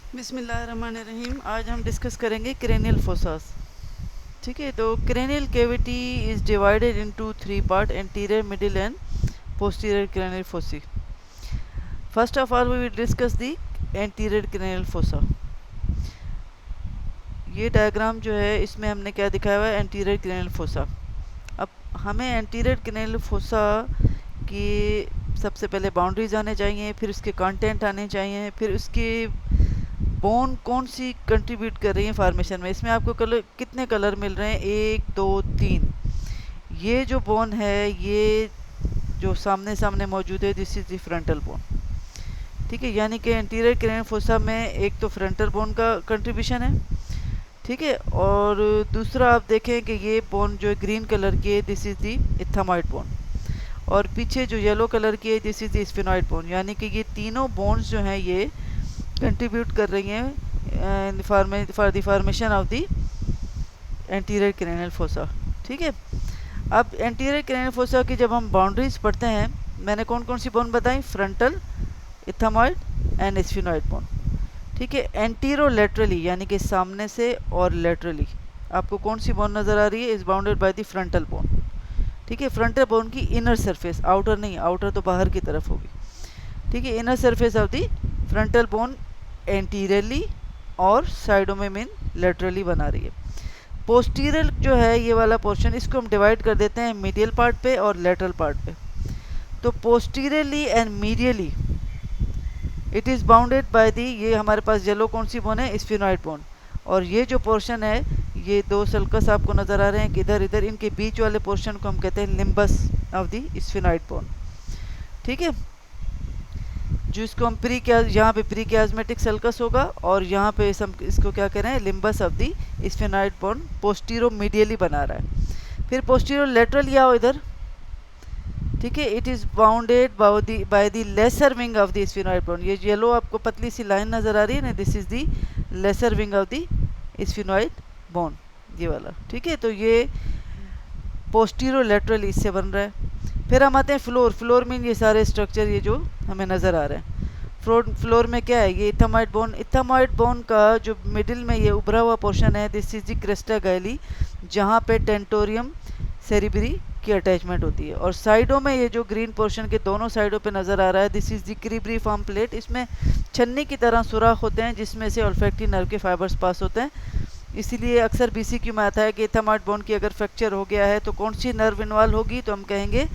बिस्मिल्लाहिर्रहमानिर्रहीम। आज हम डिस्कस करेंगे क्रेनियल फोसास। ठीक है, तो cranial cavity is divided into three part: anterior, middle and posterior cranial fossae. First of all we will discuss the anterior cranial fossa. ये diagram जो है इसमें हमने क्या दिखाया हुआ है, एंटीरियर क्रेनियल फोसा। अब हमें एंटीरियर क्रेनियल फोसा की सबसे पहले बाउंड्रीज आने चाहिए, फिर उसके कंटेंट आने चाहिए, फिर उसके बोन कौन सी कंट्रीब्यूट कर रही है फॉर्मेशन में। इसमें आपको कलर कितने कलर मिल रहे हैं, 1 2 3। ये जो बोन है, ये जो सामने सामने मौजूद है, this is the frontal bone. ठीक है, यानी कि एंटीरियर क्रेनियल फोसा में एक तो फ्रंटल बोन का कंट्रीब्यूशन है। ठीक है, और दूसरा आप देखें कि ये बोन जो ग्रीन कलर की है, दिस इज द इथामॉइड बोन। और पीछे जो येलो कलर की है, this is the sphenoid bone. यानी कि ये तीनों बोन्स जो हैं ये कंट्रीब्यूट कर रही हैं for the formation of the anterior cranial fossa. ठीक है, अब एंटीरियर क्रेनियल फोसा की जब हम बाउंड्रीज पढ़ते हैं, मैंने कौन कौन सी बोन बताई, फ्रंटल, इथामॉइड एंड स्फेनॉइड बोन। ठीक है, एंटीरो लेटरली यानी कि सामने से और लेटरली आपको कौन सी बोन नज़र आ रही है, is bounded by the frontal bone. ठीक है, फ्रंटल बोन की इनर सरफेस, आउटर नहीं, आउटर तो बाहर की तरफ होगी। ठीक है, inner surface of the frontal bone anteriorly और साइडों में मीन लेटरली बना रही है। पोस्टीरियर जो है ये वाला पोर्शन, इसको हम डिवाइड कर देते हैं मीडियल पार्ट पे और लेटरल पार्ट पे। तो posteriorly and medially it is bounded by the, ये हमारे पास येलो कौन सी बोन है, स्फेनॉइड बोन। और ये जो पोर्शन है, ये दो सल्कस आपको नज़र आ रहे हैं कि इधर इधर, इनके बीच वाले पोर्शन को हम कहते हैं limbus of the sphenoid bone. ठीक है, जो इसको हम यहाँ पे प्री कियाज्मेटिक सल्कस होगा और यहाँ पे इसको क्या कह रहे हैं, limbus of the sphenoid bone postero medially बना रहा है। फिर पोस्टीरो लेटरली आओ इधर। ठीक है, it is bounded by the lesser wing of the sphenoid bone. ये येलो आपको पतली सी लाइन नज़र आ रही है ना, this is the lesser wing of the sphenoid bone, ये वाला। ठीक है, तो ये पोस्टीरो लेटरली इससे बन रहा है। फिर हम आते हैं फ्लोर। फ्लोर में ये सारे स्ट्रक्चर ये जो हमें नज़र आ रहे हैं, फ्लोर में क्या है, ये इथामॉइड बोन। इथामॉइड बोन का जो मिडिल में ये उभरा हुआ पोर्शन है, दिस इज द क्रेस्टा गैली, जहाँ पे टेंटोरियम सेरिब्री की अटैचमेंट होती है। और साइडों में ये जो ग्रीन पोर्शन के दोनों साइडों पे नज़र आ रहा है, दिस इज द क्रीब्रीफॉर्म प्लेट। इसमें छन्नी की तरह सुराख होते हैं जिसमें से ऑल्फैक्टरी नर्व के फाइबर्स पास होते हैं। इसीलिए अक्सर बीसीक्यू में आता है कि इथामॉइड बोन की अगर फ्रैक्चर हो गया है तो कौन सी नर्व इन्वॉल्व होगी, तो हम कहेंगे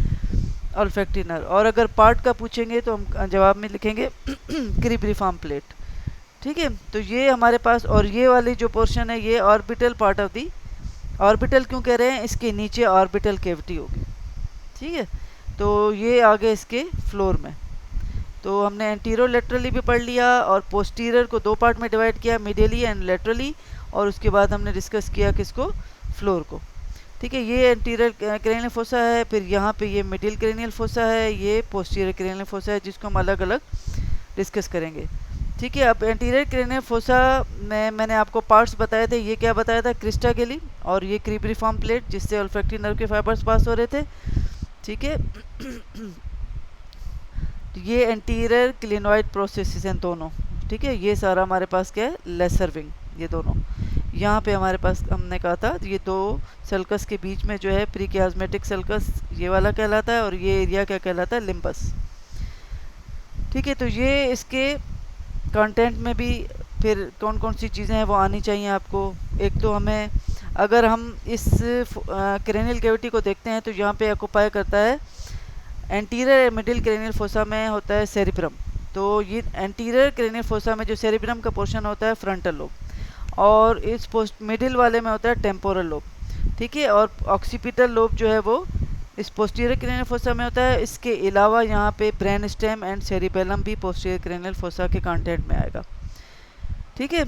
ऑल्फैक्टरी नर्व। और अगर पार्ट का पूछेंगे तो हम जवाब में लिखेंगे क्रीब्रीफॉर्म प्लेट। ठीक है, तो ये हमारे पास, और ये वाली जो पोर्शन है ये orbital part of the, orbital क्यों कह रहे हैं, इसके नीचे ऑर्बिटल कैविटी होगी। ठीक है, तो ये आगे इसके फ्लोर में। तो हमने एंटीरो लेटरली भी पढ़ लिया और पोस्टीरियर को दो पार्ट में डिवाइड किया, मिडियली एंड लेटरली, और उसके बाद हमने डिस्कस किया किसको, फ्लोर को। ठीक है, ये एंटीरियर क्रेनियल फोसा है, फिर यहाँ पे ये मिडिल क्रेनियल फोसा है, ये पोस्टीरियर क्रेनियल फोसा है, जिसको हम अलग अलग डिस्कस करेंगे। ठीक है, अब एंटीरियर क्रेनियल फोसा में मैंने आपको पार्ट्स बताए थे। ये क्या बताया था, क्रिस्टा गैली और ये क्रीब्रीफॉर्म प्लेट जिससे ऑल्फैक्टरी नर्व के फाइबर्स पास हो रहे थे। ठीक है, ये एंटीरियर क्लिनॉइड प्रोसेसेस हैं दोनों। ठीक है, ये सारा हमारे पास क्या है, लेसर विंग, ये दोनों। यहाँ पे हमारे पास हमने कहा था ये दो सल्कस के बीच में जो है प्री कियाज्मेटिक सल्कस, ये वाला कहलाता है, और ये एरिया क्या कहलाता है, लिम्बस। ठीक है, तो ये इसके कंटेंट में भी फिर कौन कौन सी चीज़ें हैं वो आनी चाहिए आपको। एक तो हमें, अगर हम इस क्रेनियल कैविटी को देखते हैं तो यहाँ पे ऑक्यूपाई करता है, एंटीरियर मिडिल क्रेनियल फोसा में होता है सेरिब्रम। तो ये एंटीरियर क्रेनियल फोसा में जो सेरिब्रम का पोर्शन होता है फ्रंटल लोब, और इस पोस्ट मिडिल वाले में होता है टेम्पोरल लोब। ठीक है, और ऑक्सीपिटल लोब जो है वो इस पोस्टीरियर क्रेनियल फोसा में होता है। इसके अलावा यहाँ पे ब्रेन स्टेम एंड सेरिबेलम भी पोस्टीरियर क्रेनियल फोसा के कंटेंट में आएगा। ठीक है,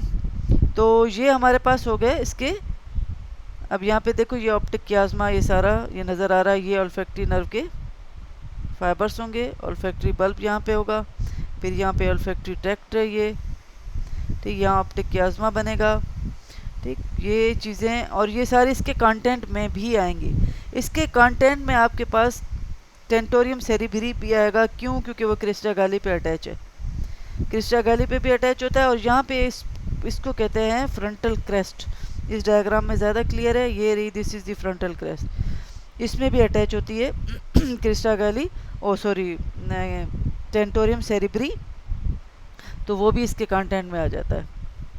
तो ये हमारे पास हो गए इसके। अब यहाँ पे देखो, ये ऑप्टिक कियाज्मा, ये सारा ये नज़र आ रहा है, ये ऑल्फैक्टरी नर्व के फाइबर्स होंगे, ऑल्फैक्टरी बल्ब यहाँ पे होगा, फिर यहाँ पे ऑल्फैक्टरी ट्रैक्ट है ये। ठीक, यहाँ ऑप्टिक कियाज्मा बनेगा। ठीक, ये चीज़ें और ये सारी इसके कंटेंट में भी आएंगी। इसके कंटेंट में आपके पास टेंटोरियम सेरिब्री भी आएगा। क्यों, क्योंकि वो क्रिस्टा गैली पे अटैच है। क्रिस्टा गैली पे भी अटैच होता है, और यहाँ पे इसको कहते हैं फ्रंटल क्रेस्ट। इस डायग्राम में ज़्यादा क्लियर है, ये रही, this is the frontal crest. इसमें भी अटैच होती है क्रिस्टा गैली, ओ सॉरी टेंटोरियम सेरिब्री, तो वो भी इसके कंटेंट में आ जाता है।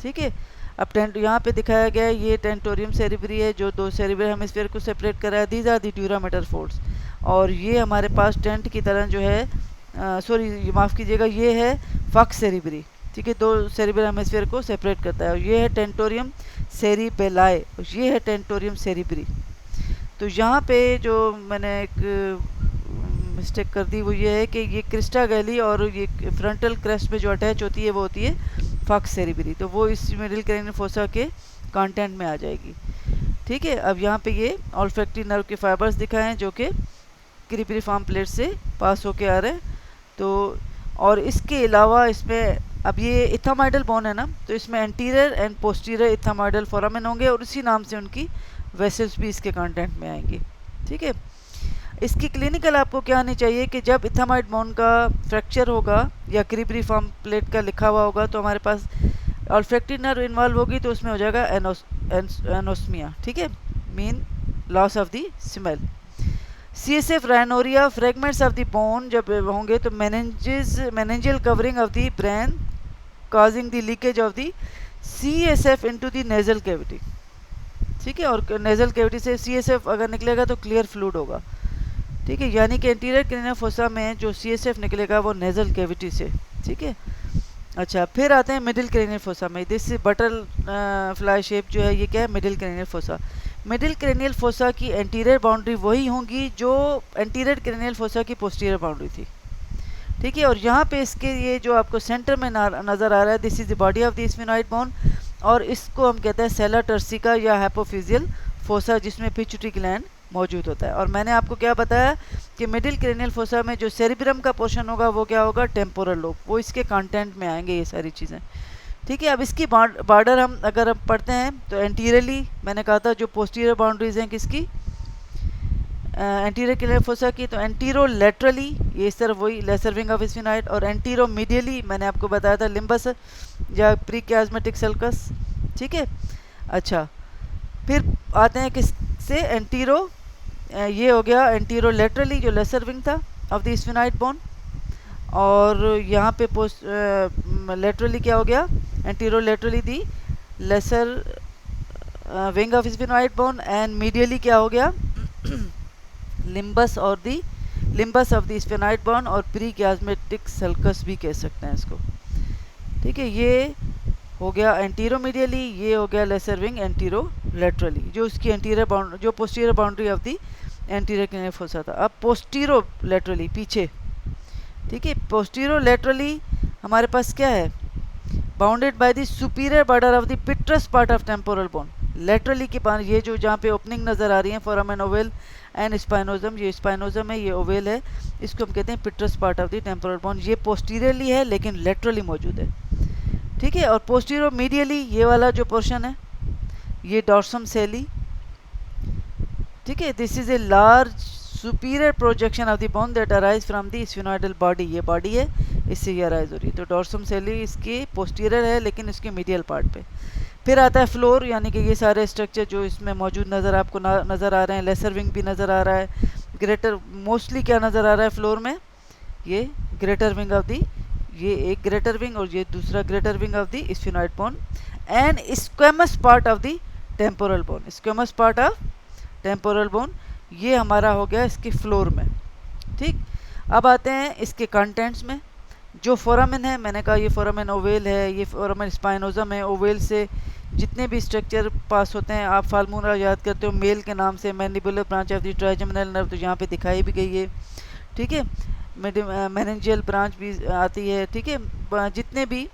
ठीक है, अब टेंट यहाँ पे दिखाया गया है, ये टेंटोरियम सेरिब्री है जो दो सेरिब्रल हेमिस्फीयर को सेपरेट कर रहा है। These are the dura mater folds, और ये हमारे पास टेंट की तरह जो है सॉरी माफ़ कीजिएगा, ये है फक्स सेरिब्री। ठीक है, दो सेरिब्रल हेमिस्फीयर को सेपरेट करता है, और ये है टेंटोरियम सेरिबेलाए, ये है टेंटोरियम सेरिब्री। तो यहाँ पे जो मैंने एक मिस्टेक कर दी वो ये है कि ये क्रिस्टा गैली और ये फ्रंटल क्रेस्ट में जो अटैच होती है वो होती है फक्स सेरिब्री, तो वो इस मिडिल क्रेनियल फोसा के कंटेंट में आ जाएगी। ठीक है, अब यहाँ पे ये ऑल्फैक्टरी नर्व के फाइबर्स दिखाए हैं जो कि क्रीपरीफॉर्म प्लेट से पास होके आ रहे हैं। तो और इसके अलावा इसमें अब ये इथामाइडल बोन है ना, तो इसमें एंटीरियर एंड पोस्टीरियर इथामाइडल फोरामेन होंगे, और इसी नाम से उनकी वेसल्स भी इसके कंटेंट में आएंगी। ठीक है, इसकी क्लिनिकल आपको क्या आनी चाहिए कि जब इथामाइड बोन का फ्रैक्चर होगा या क्रीपरीफॉर्म प्लेट का लिखा हुआ होगा तो हमारे पास ऑल्फैक्टरी नर्व इन्वॉल्व होगी, तो उसमें हो जाएगा एनोस्मिया। ठीक है, mean loss of the smell. CSF rhinorrhoea fragments of the bone जब होंगे तो meningeal covering of the brain causing the leakage of the CSF into the nasal cavity। ठीक है, और nasal cavity से CSF अगर निकलेगा तो क्लियर फ्लूइड होगा। ठीक है, यानी कि एंटीरियर क्रेनियल फोसा में जो CSF निकलेगा वो nasal cavity से। ठीक है, अच्छा फिर आते हैं मिडिल क्रेनियल फोसा में। दिस बटर फ्लाई शेप जो है ये क्या है, middle cranial fossa. Middle cranial fossa की एंटीरियर बाउंड्री वही होंगी जो एंटीरियर क्रेनियल फोसा की पोस्टीरियर बाउंड्री थी। ठीक है, और यहाँ पे इसके ये जो आपको सेंटर में नज़र आ रहा है, this is the body of the sphenoid bone, और इसको हम कहते हैं सेला टर्सिका या हाइपोफिजियल फोसा, जिसमें पिट्यूटरी ग्लैंड मौजूद होता है। और मैंने आपको क्या बताया कि मिडिल क्रेनियल फोसा में जो सेरिब्रम का पोर्शन होगा वो क्या होगा, टेम्पोरल लोब, वो इसके कंटेंट में आएंगे ये सारी चीज़ें। ठीक है, अब इसकी बॉर्डर हम अगर हम पढ़ते हैं तो एंटीरियरली मैंने कहा था जो पोस्टीरियर बाउंड्रीज हैं किसकी, एंटीरियर क्रेनियल फोसा की, तो एंटीरो लेटरली ये इस तरफ वही लेसर विंग ऑफ स्फेनॉइड, और एंटीरो मीडियली मैंने आपको बताया था लिम्बस या प्री कियाज्मेटिक सल्कस। ठीक है, अच्छा फिर आते हैं किससे, एंटीरो ये हो गया एंटीरो लेटरली जो लेसर विंग था ऑफ द स्फेनॉइड बोन, और यहाँ पे पोस्ट लेटरली क्या हो गया, antero laterally the lesser wing of sphenoid bone, and medially क्या हो गया लिम्बस और the limbus of the sphenoid bone, और प्री कियाज्मेटिक सल्कस भी कह सकते हैं इसको। ठीक है, ये हो गया एंटीरो मीडियली, ये हो गया लेसर विंग एंटीरो लेटरली जो उसकी एंटीरियर बाउंड्री जो posterior boundary of the anterior cranial fossa था। अब पोस्टीरो लेटरली पीछे। ठीक है, पोस्टीरो लेटरली हमारे पास क्या है, bounded by the superior border of the petrous part of temporal bone. Laterally के पास ये जो जहाँ पे ओपनिंग नज़र आ रही है फोरामेन ओवेल एंड स्पाइनोजम, ये स्पाइनोजम है, ये ओवेल है, इसको हम कहते हैं petrous part of the temporal bone. ये पोस्टीरियरली है लेकिन लेटरली मौजूद है। ठीक है, और पोस्टीरियर मीडियली ये वाला जो पोर्शन है ये डॉर्सम सेली। ठीक है, this is a large superior projection of the bone that arises from the sphenoidal body, ये बॉडी है इससे ये अराइज हो रही है। तो डॉर्सम सेली इसके पोस्टीरियर है लेकिन इसके मीडियल पार्ट पे। फिर आता है फ्लोर, यानी कि ये सारे स्ट्रक्चर जो इसमें मौजूद नज़र आपको नज़र आ रहे हैं, लेसर विंग भी नज़र आ रहा है, ग्रेटर मोस्टली क्या नज़र आ रहा है फ्लोर में, ये ग्रेटर विंग ऑफ दी, ये एक ग्रेटर विंग और ये दूसरा greater wing of the sphenoid bone, and squamous part of the temporal bone. Squamous part of temporal bone ये हमारा हो गया इसके फ्लोर में। ठीक, अब आते हैं इसके कंटेंट्स में। जो फोरामेन है, मैंने कहा ये फोरामेन ओवेल है, ये फोरामेन स्पाइनोजम है। ओवेल से जितने भी स्ट्रक्चर पास होते हैं, आप फाल्मूरा याद करते हो मेल के नाम से, mandibular branch of the trigeminal nerve, तो यहाँ पे दिखाई भी गई है। ठीक है, मेनिंजियल ब्रांच भी आती है। ठीक है, जितने भी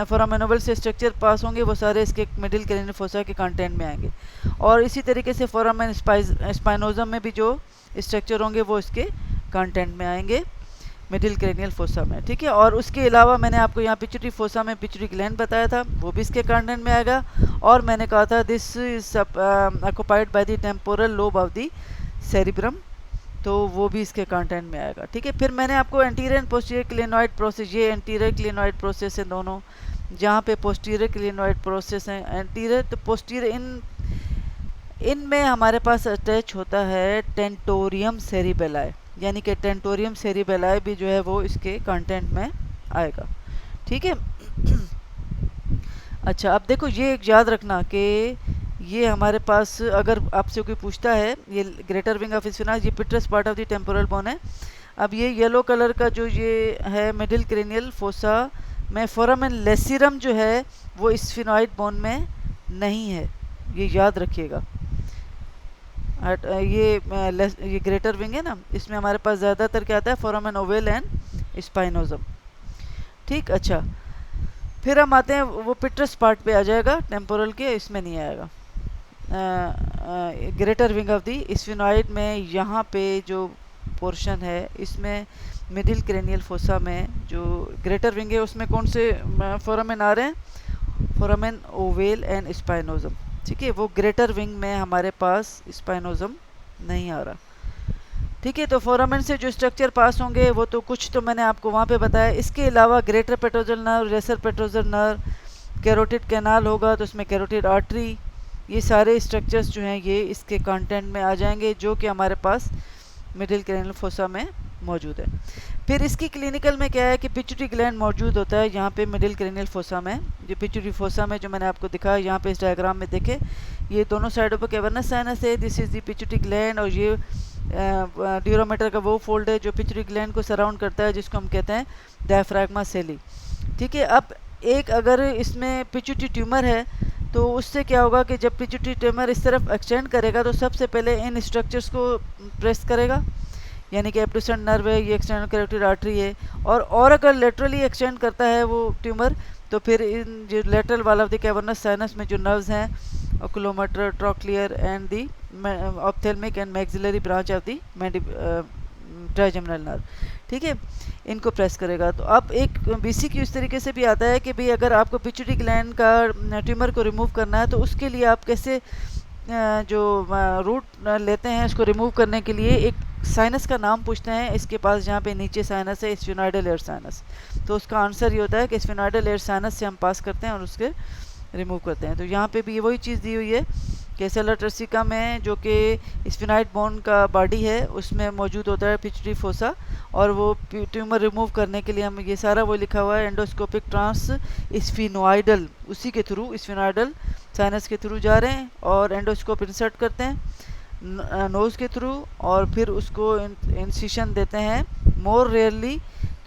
फोरामेन ओवेल से स्ट्रक्चर पास होंगे वो सारे इसके मिडिल क्रेनियल फोसा के कंटेंट में आएंगे, और इसी तरीके से फोरामेन स्पाइनोजम में भी जो स्ट्रक्चर होंगे वो इसके कंटेंट में आएंगे मिडिल क्रेनियल फोसा में। ठीक है, और उसके अलावा मैंने आपको यहाँ पिट्यूटरी फोसा में पिट्यूटरी ग्लैंड बताया था, वो भी इसके कंटेंट में आएगा, और मैंने कहा था this is occupied by the temporal lobe of the cerebrum. तो वो भी इसके कंटेंट में आएगा। ठीक है, फिर मैंने आपको anterior and posterior clinoid process, ये एंटीरियर क्लिनोइड प्रोसेस है दोनों, जहाँ पे पोस्टीरियर क्लिनोइड प्रोसेस है एंटीरियर, तो पोस्टीरियर इनमें हमारे पास अटैच होता है टेंटोरियम सेरिबेलाई, यानी कि टेंटोरियम सेरिबेलाई भी जो है वो इसके कंटेंट में आएगा। ठीक है। अच्छा, अब देखो ये एक याद रखना कि ये हमारे पास अगर आपसे कोई पूछता है, ये ग्रेटर विंग ऑफ स्फिनाक्स, ये petrous part of the temporal bone है। अब ये येलो कलर का जो ये है मिडिल क्रेनियल फोसा में फोरामेन लेसिरम जो है वो स्फिनॉइड बोन में नहीं है, ये याद रखिएगा। ये ग्रेटर विंग है ना, इसमें हमारे पास ज़्यादातर क्या आता है, फोरामेन ओवेल एंड स्पाइनोजम। ठीक। अच्छा, फिर हम आते हैं वो पिट्रस पार्ट पे आ जाएगा टेम्पोरल के, इसमें नहीं आएगा। Greater wing of the sphenoid में यहाँ पे जो पोर्शन है इसमें मिडिल क्रेनियल फोसा में जो ग्रेटर विंग है उसमें कौन से फोरामेन आ रहे हैं, फोरामेन ओवेल एंड स्पाइनोजम। ठीक है, वो ग्रेटर विंग में हमारे पास स्पाइनोजम नहीं आ रहा। ठीक है, तो फोरामेन से जो स्ट्रक्चर पास होंगे वो तो कुछ तो मैंने आपको वहाँ पे बताया। इसके अलावा greater petrosal nerve, lesser petrosal nerve, carotid canal होगा तो उसमें कैरोटिड आर्टरी, ये सारे स्ट्रक्चर्स जो हैं ये इसके कंटेंट में आ जाएंगे, जो कि हमारे पास मिडिल क्रेनियल फोसा में मौजूद है। फिर इसकी क्लिनिकल में क्या है कि पिट्यूटरी ग्लैंड मौजूद होता है यहाँ पे मिडिल क्रेनियल फोसा में। जो पिट्यूटरी फोसा में जो मैंने आपको दिखाया यहाँ पे इस डायग्राम में देखे, ये दोनों साइडों पर कैवर्नस साइनस है, this is the pituitary gland, और ये ड्यूरोमीटर का वो फोल्ड है जो पिट्यूटरी ग्लैंड को सराउंड करता है, जिसको हम कहते हैं डायफ्राग्मा सेली। ठीक है, अब एक अगर इसमें पिट्यूटरी ट्यूमर है तो उससे क्या होगा कि जब पिट्यूटरी ट्यूमर इस तरफ एक्सटेंड करेगा तो सबसे पहले इन स्ट्रक्चर्स को प्रेस करेगा, यानी कि एब्डुसेंट नर्व है, ये एक्सटर्नल कैरोटिड आर्टरी है, और अगर लेटरली एक्सटेंड करता है वो ट्यूमर तो फिर इन जो lateral wall of the cavernous sinus में जो नर्व्स हैं, oculomotor, trochlear and the ophthalmic and maxillary branch of the trigeminal nerve, ठीक है, इनको प्रेस करेगा। तो अब एक बीसीक्यू इस तरीके से भी आता है कि भाई अगर आपको पिट्यूटरी ग्लैंड का ट्यूमर को रिमूव करना है तो उसके लिए आप कैसे जो रूट लेते हैं उसको रिमूव करने के लिए एक साइनस का नाम पूछते हैं इसके पास, जहाँ पे नीचे साइनस है, स्फिनॉइडल एयर साइनस। तो उसका आंसर ये होता है कि स्फिनॉइडल एयर साइनस से हम पास करते हैं और उसके रिमूव करते हैं। तो यहाँ पे भी वही चीज़ दी हुई है कि सेलर ट्रसिका में जो कि स्फिनॉइड बोन का बॉडी है उसमें मौजूद होता है पिट्यूटरी फोसा, और वो ट्यूमर रिमूव करने के लिए हम ये सारा वो लिखा हुआ है एंडोस्कोपिक ट्रांस स्फिनॉइडल, उसी के थ्रू स्फिनॉइडल साइनस के थ्रू जा रहे हैं और एंडोस्कोप इंसर्ट करते हैं नोज़ के थ्रू, और फिर उसको इंसिशन देते हैं, more rarely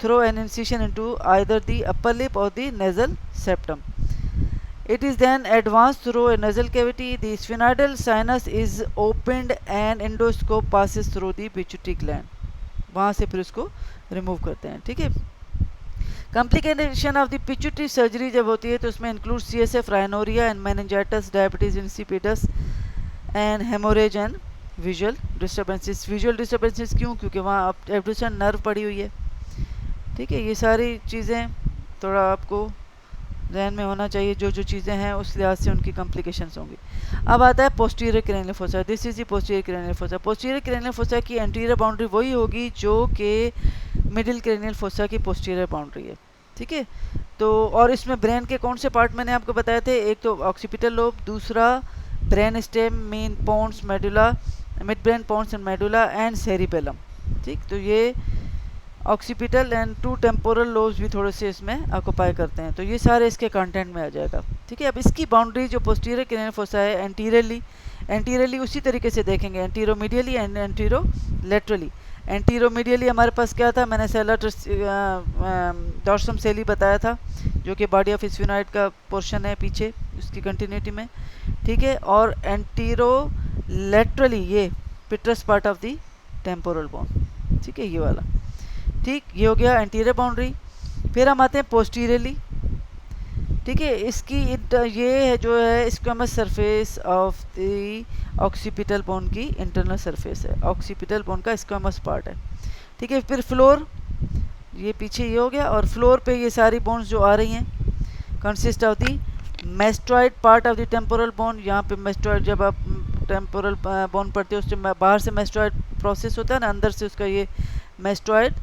through an incision into either the upper lip और the nasal septum. It is then advanced through a nasal cavity. The sphenoidal sinus is opened and endoscope passes through the pituitary gland. वहाँ से फिर उसको remove करते हैं, ठीक है। Complication of the pituitary surgery जब होती है तो उसमें include CSF, rhinorrhoea and meningitis, diabetes insipidus and haemorrhage and visual disturbances. Visual disturbances क्यों? क्योंकि वहाँ एब्डुसेंट नर्व पड़ी हुई है, ठीक है। ये सारी चीज़ें थोड़ा आपको ध्यान में होना चाहिए, जो जो चीज़ें हैं उस लिहाज से उनकी कॉम्प्लिकेशंस होंगी। अब आता है posterior cranial fossa. This is the posterior cranial fossa. Posterior cranial fossa की एंटीरियर बाउंड्री वही होगी जो कि मिडिल क्रेनियल फोसा की पोस्टीरियर बाउंड्री है, ठीक है। तो और इसमें ब्रेन के कौन से पार्ट मैंने आपको बताए थे? एक तो ऑक्सीपिटल लोब, दूसरा brain stem, main pons, medulla, mid brain pons and medulla and cerebellum, ठीक। तो ये ऑक्सीपिटल एंड 2 टेम्पोरल लोब्स भी थोड़े से इसमें ऑक्यूपाई करते हैं, तो ये सारे इसके कंटेंट में आ जाएगा, ठीक है। अब इसकी बाउंड्री जो पोस्टीरियर क्रेनियल फोसा है एंटीरियरली उसी तरीके से देखेंगे, एंटीरोमीडियली एंड एंटीरोलेटरली। एंटीरोमीडियली हमारे पास क्या था? मैंने सेलर डॉर्सम सेली बताया था, जो कि बॉडी ऑफ स्फिनॉइड का पोर्शन है पीछे उसकी कंटिन्यूटी में, ठीक है। और एंटीरोलेटरली ये petrous part of the temporal bone, ठीक है, ये वाला, ठीक। ये हो गया एंटीरियर बाउंड्री। फिर हम आते हैं पोस्टीरियरली, ठीक है। इसकी ये है जो है squamous surface of the occipital bone की इंटरनल सरफेस है, ऑक्सीपिटल बोन का स्क्वेमस पार्ट है, ठीक है। फिर फ्लोर, ये पीछे ये हो गया, और फ्लोर पे ये सारी बोन्स जो आ रही हैं consist of the mastoid part of the temporal bone. यहाँ पे मेस्ट्रॉइड, जब आप टेम्पोरल बोन पढ़ते हो उससे बाहर से मेस्ट्रॉइड प्रोसेस होता है ना, अंदर से उसका ये मेस्टॉइड,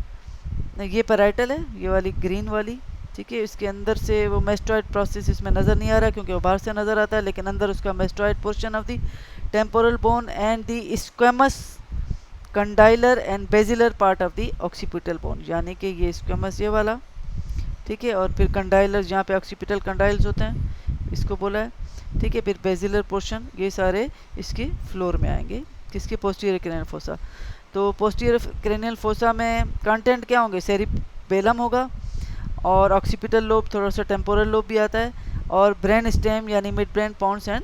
ये पैराइटल है, ये वाली ग्रीन वाली, ठीक है। इसके अंदर से वो मेस्टॉइड प्रोसेस इसमें नज़र नहीं आ रहा क्योंकि वो बाहर से नज़र आता है, लेकिन अंदर उसका mastoid portion of the temporal bone and the squamous condylar and basilar part of the occipital bone, यानी कि ये स्क्वेमस ये वाला, ठीक है, और फिर कंडाइलर जहाँ पे ऑक्सीपिटल कंडाइल्स होते हैं इसको बोला है, ठीक है। फिर बेजिलर पोर्शन, ये सारे इसके फ्लोर में आएंगे, किसके, पोस्टीरियर क्रेनियल फोसा। तो पोस्टीरियर क्रेनियल फोसा में कंटेंट क्या होंगे, सेरिबेलम होगा और ऑक्सीपिटल लोब, थोड़ा सा टेम्पोरल लोब भी आता है, और ब्रेन स्टेम यानी mid brain, pons and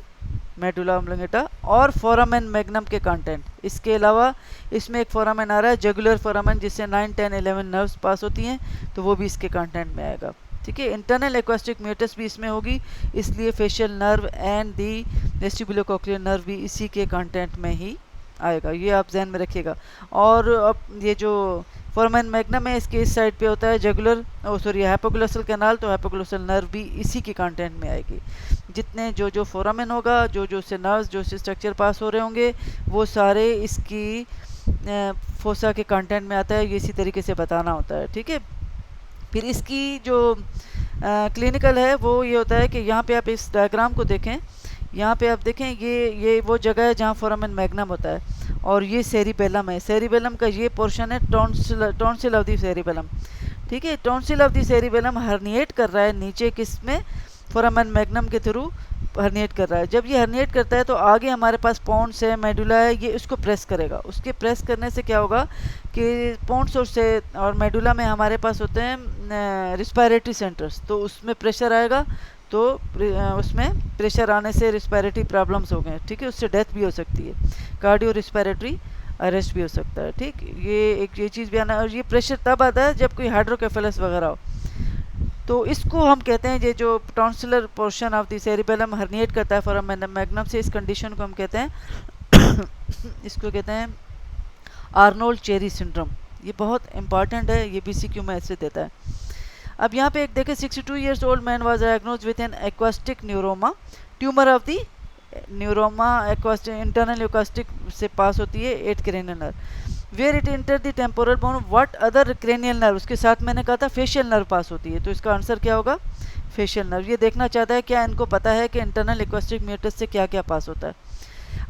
medulla oblongata, और फोरामेन मैग्नम के कंटेंट। इसके अलावा इसमें एक फोरामेन आ रहा है, जुगुलर फोरामेन, जिससे 9, 10, 11 नर्व्स पास होती हैं, तो वो भी इसके कंटेंट में आएगा, ठीक है। इंटरनल एक्वास्टिक म्यूटस भी इसमें होगी, इसलिए facial nerve and the vestibulocochlear nerve भी इसी के कंटेंट में ही आएगा, ये आप ध्यान में रखिएगा। और अब ये जो फोरामेन मैग्नम है, इसके इस साइड पे होता है जुगुलर, हाइपोग्लोसल कैनाल, तो हाइपोग्लोसल नर्व भी इसी के कंटेंट में आएगी। जितने जो फोरामेन होगा, जो से नर्व्स, जो से स्ट्रक्चर पास हो रहे होंगे, वो सारे इसकी फोसा के कंटेंट में आता है, ये इसी तरीके से बताना होता है, ठीक है। फिर इसकी जो क्लिनिकल है वो ये होता है कि यहाँ पे आप इस डायग्राम को देखें, यहाँ पे आप देखें ये वो जगह है जहाँ फोरामेन मैग्नम होता है, और ये सेरिबेलम है। सेरिबेलम का ये पोर्शन है टॉन्सिल ऑफ द सेरिबेलम, ठीक है। Tonsil of the cerebellum herniate कर रहा है नीचे, किस में, फोरामेन मैग्नम के थ्रू हर्निएट कर रहा है। जब ये हर्निएट करता है तो आगे हमारे पास पॉन्स है, मेडुला है, ये उसको प्रेस करेगा। उसके प्रेस करने से क्या होगा कि पॉन्स और मेडुला में हमारे पास होते हैं रिस्पायरेटरी सेंटर्स, तो उसमें प्रेशर आएगा, तो उसमें प्रेशर आने से रिस्पायरेटरी प्रॉब्लम्स हो गए, ठीक है, उससे डेथ भी हो सकती है, कार्डियो रिस्पायरेटरी अरेस्ट भी हो सकता है, ठीक। ये चीज़ भी आना, और ये प्रेशर तब आता है जब कोई हाइड्रोकेफेलस वगैरह हो, तो इसको हम कहते हैं, ये जो tonsillar portion of the cerebellum herniate करता है फोरामेन मैग्नम से, इस कंडीशन को हम कहते हैं इसको कहते हैं आर्नोल्ड चेरी सिंड्रोम। ये बहुत इंपॉर्टेंट है, ये BCQ में ऐसे देता है। अब यहाँ पे एक देखें, 62 years old man was diagnosed with an acoustic neuroma, tumour of the neuroma acoustic, internal acoustic से पास होती है 8 cranial nerve, where it enter the temporal bone, what other cranial nerve, उसके साथ मैंने कहा था फेशियल नर्व पास होती है, तो इसका आंसर क्या होगा, फेशियल नर्व। ये देखना चाहता है क्या इनको पता है कि इंटरनल एक्वास्टिक म्यूटस से क्या क्या पास होता है।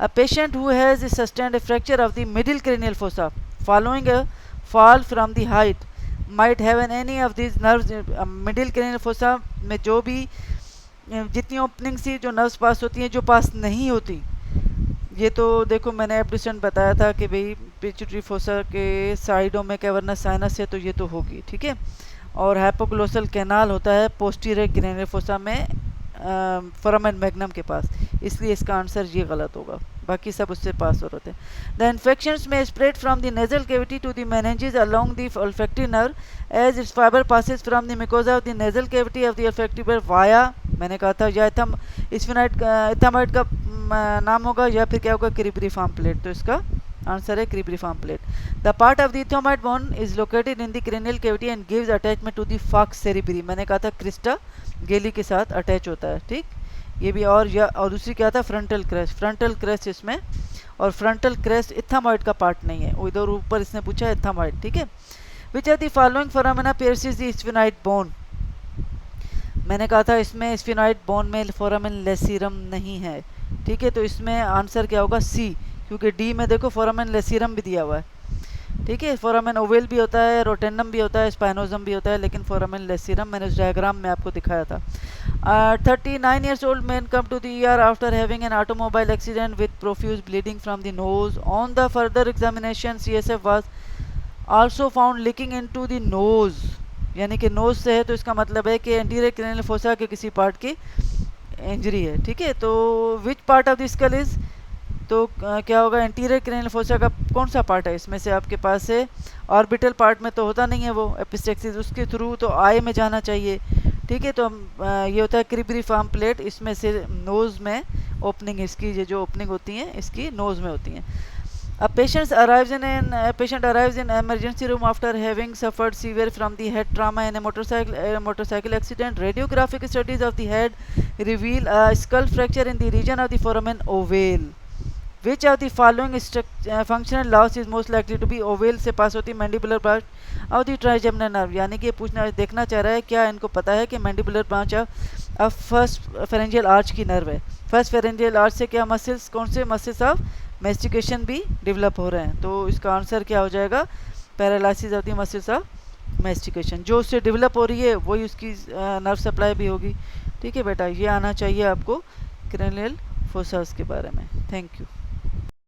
A patient who has sustained a fracture of the middle cranial fossa following a fall from the height might have an any of this nerves, middle cranial fossa में जो भी जितनी ओपनिंग सी जो नर्व्स पास होती हैं, जो पास नहीं होती, ये तो देखो मैंने एप्रिसेंट बताया था कि भाई पिट्यूटरी फोसा के साइडों में कैवर्नस साइनस है, तो ये तो होगी, ठीक है। और हाइपोग्लोसल कैनाल होता है पोस्टीरियर क्रेनियल फोसा में फोरामेन मैग्नम के पास, इसलिए इसका आंसर ये गलत होगा, बाकी सब उससे पास हो रहे थे। द इन्फेक्शंस में spread from the nasal cavity to the meninges along the olfactory nerve as its fiber passes from the mucosa of the nasal cavity of the olfactory nerve via, मैंने कहा था या इथामाइड का नाम होगा, या फिर क्या होगा, क्रीब्रिफॉर्म प्लेट, तो इसका आंसर है cribriform plate. The part of the ethmoid bone is located in the cranial cavity and gives attachment to the falx cerebri, मैंने कहा था क्रिस्टा गेली के साथ अटैच होता है, ठीक। ये भी, और दूसरी क्या था, फ्रंटल क्रेस्ट इसमें, और फ्रंटल क्रेस्ट इथामाइड का पार्ट नहीं है, इधर ऊपर इसने पूछा है इथामाइड, ठीक है। Which are the following foramina pierces the sphenoid bone, मैंने कहा था इसमें स्फेनॉइड बोन में फोरामेन लेसीरम नहीं है, ठीक है, तो इसमें आंसर क्या होगा, सी, क्योंकि डी में देखो फोरामेन लेसीरम भी दिया हुआ है, ठीक है। फोरामेन ओवेल भी होता है, रोटेंडम भी होता है, स्पाइनोजम भी होता है, लेकिन फोरामेन लेसीरम मैंने उस डायग्राम में आपको दिखाया था। 39 years old man come to the ER after having an automobile accident with profuse bleeding from the nose. On the further examination, CSF was also found leaking into the nose, यानी कि knows से है, तो इसका मतलब है कि anterior cranial fossa के किसी पार्ट की इंजरी है, ठीक है। तो which part of the skull is, तो क्या होगा, एंटीरियर क्रेनियल फोसा का कौन सा पार्ट है, इसमें से आपके पास है ऑर्बिटल पार्ट में तो होता नहीं है वो एपिस्टेक्सिस, उसके थ्रू तो आई में जाना चाहिए, ठीक है। तो ये होता है क्रीब्रिफॉर्म प्लेट, इसमें से नोज में ओपनिंग, इसकी ये जो ओपनिंग होती हैं इसकी नोज में होती हैं। A patient arrives in emergency room after having suffered severe from the head trauma in a motorcycle accident. Radiographic studies of the head reveal a skull fracture in the region of the foramen ovale. Which of the following functional loss is most likely to be ovale से pass होती mandibular branch of the trigeminal nerve, यानी कि पूछना देखना चाह रहा है क्या इनको पता है कि mandibular branch of first pharyngeal arch की नर्व है। फर्स्ट फेरेंजियल आर्च से क्या मसल्स, कौन से मसल्स ऑफ मेस्टिकेशन भी डेवलप हो रहे हैं। तो इसका आंसर क्या हो जाएगा, paralysis of the muscles of mastication. जो उससे डेवलप हो रही है वही उसकी नर्व सप्लाई भी होगी। ठीक है बेटा, ये आना चाहिए आपको क्रेनियल फोसास के बारे में। Thank you.